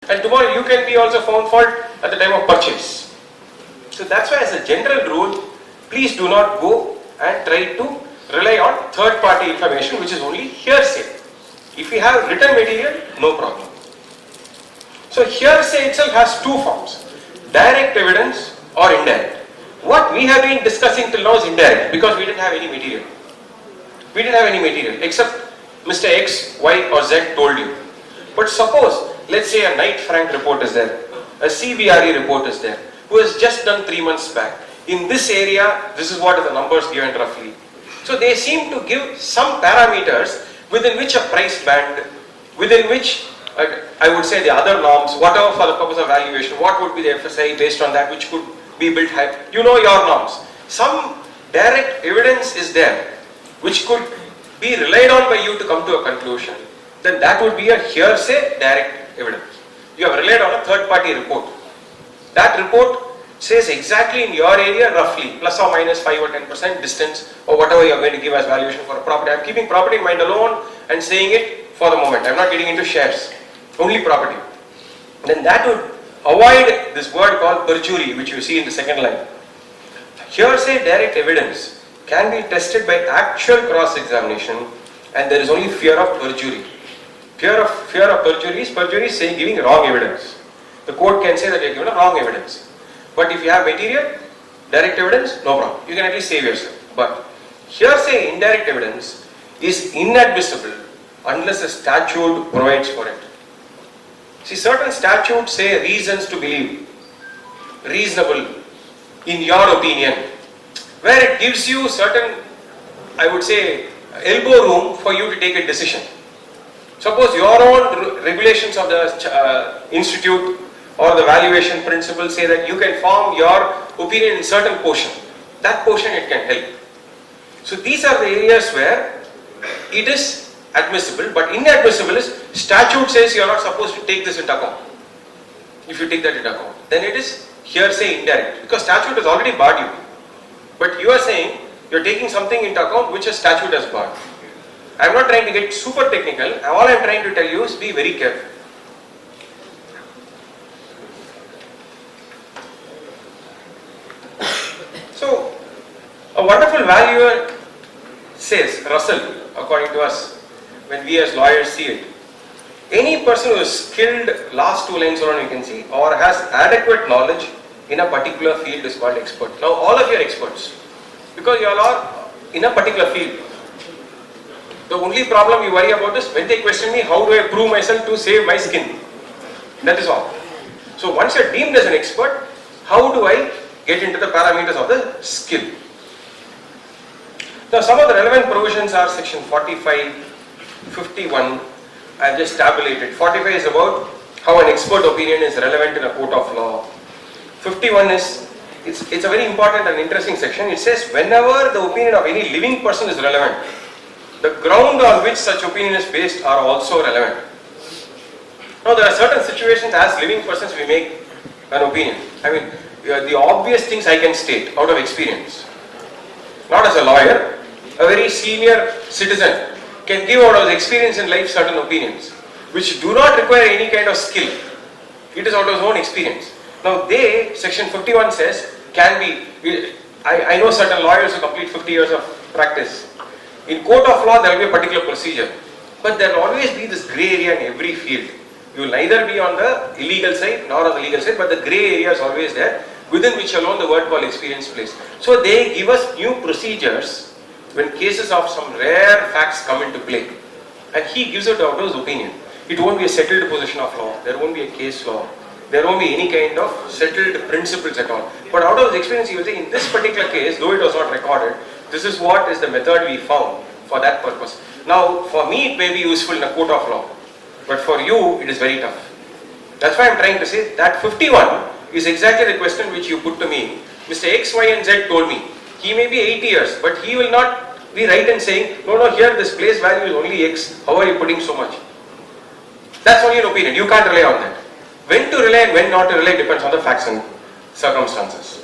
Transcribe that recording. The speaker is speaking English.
And tomorrow you can be also found fault at the time of purchase. So that's why, as a general rule, please do not go and try to rely on third party information which is only hearsay. If you have written material, no problem. So hearsay itself has two forms, direct evidence or indirect. What we have been discussing till now is indirect because we didn't have any material. We didn't have any material except Mr. X, Y or Z told you. But suppose, let's say a Knight Frank report is there, a CBRE report is there, who has just done 3 months back. In this area, this is what are the numbers given roughly. So they seem to give some parameters within which a price band, within which I would say the other norms, whatever for the purpose of valuation, what would be the FSI based on that which could be built high. You know your norms. Some direct evidence is there which could be relied on by you to come to a conclusion. Then that would be a hearsay direct evidence. You have relied on a third party report. That report says exactly in your area roughly plus or minus 5 or 10% distance or whatever you are going to give as valuation for a property. I am keeping property in mind alone and saying it for the moment. I am not getting into shares. Only property. Then that would avoid this word called perjury which you see in the second line. Hearsay direct evidence can be tested by actual cross-examination and there is only fear of perjury. Fear of perjury is saying giving wrong evidence. The court can say that you have given a wrong evidence. But if you have material, direct evidence, no problem. You can at least save yourself. But hearsay indirect evidence is inadmissible unless a statute provides for it. See, certain statutes say reasons to believe, reasonable, in your opinion, where it gives you certain, I would say, elbow room for you to take a decision. Suppose your own regulations of the institute or the valuation principles say that you can form your opinion in certain portion. That portion it can help. So these are the areas where it is admissible, but inadmissible is statute says you are not supposed to take this into account. If you take that into account, then it is hearsay indirect because statute has already barred you. But you are saying you are taking something into account which a statute has barred. I am not trying to get super technical. All I am trying to tell you is be very careful. So, a wonderful valuer says, Russell, according to us, when we as lawyers see it, any person who is skilled, last 2 lines around you can see, or has adequate knowledge in a particular field is called expert. Now all of you are experts because you all are in a particular field. The only problem you worry about is when they question me, how do I prove myself to save my skin? That is all. So once you are deemed as an expert, how do I get into the parameters of the skill? Now some of the relevant provisions are section 45, 51, I have just tabulated. 45 is about how an expert opinion is relevant in a court of law. 51 is, it's a very important and interesting section. It says whenever the opinion of any living person is relevant, the ground on which such opinion is based are also relevant. Now there are certain situations as living persons we make an opinion. I mean, the obvious things I can state out of experience. Not as a lawyer, a very senior citizen can give out of his experience in life certain opinions which do not require any kind of skill. It is out of his own experience. Now section 51 says, can be, I know certain lawyers who complete 50 years of practice. In court of law there will be a particular procedure, but there will always be this grey area in every field. You will neither be on the illegal side nor on the legal side, but the grey area is always there, within which alone the word called experience plays. So they give us new procedures when cases of some rare facts come into play, and he gives it out of his opinion. It won't be a settled position of law, there won't be a case law, there won't be any kind of settled principles at all. But out of his experience he will say, in this particular case, though it was not recorded, this is what is the method we found for that purpose. Now for me it may be useful in a court of law, but for you it is very tough. That's why I am trying to say that 51 is exactly the question which you put to me. Mr. X, Y and Z told me, he may be 80 years, but he will not be right in saying, no, here this place value is only X, how are you putting so much? That's only an opinion, you can't rely on that. When to rely and when not to rely depends on the facts and circumstances.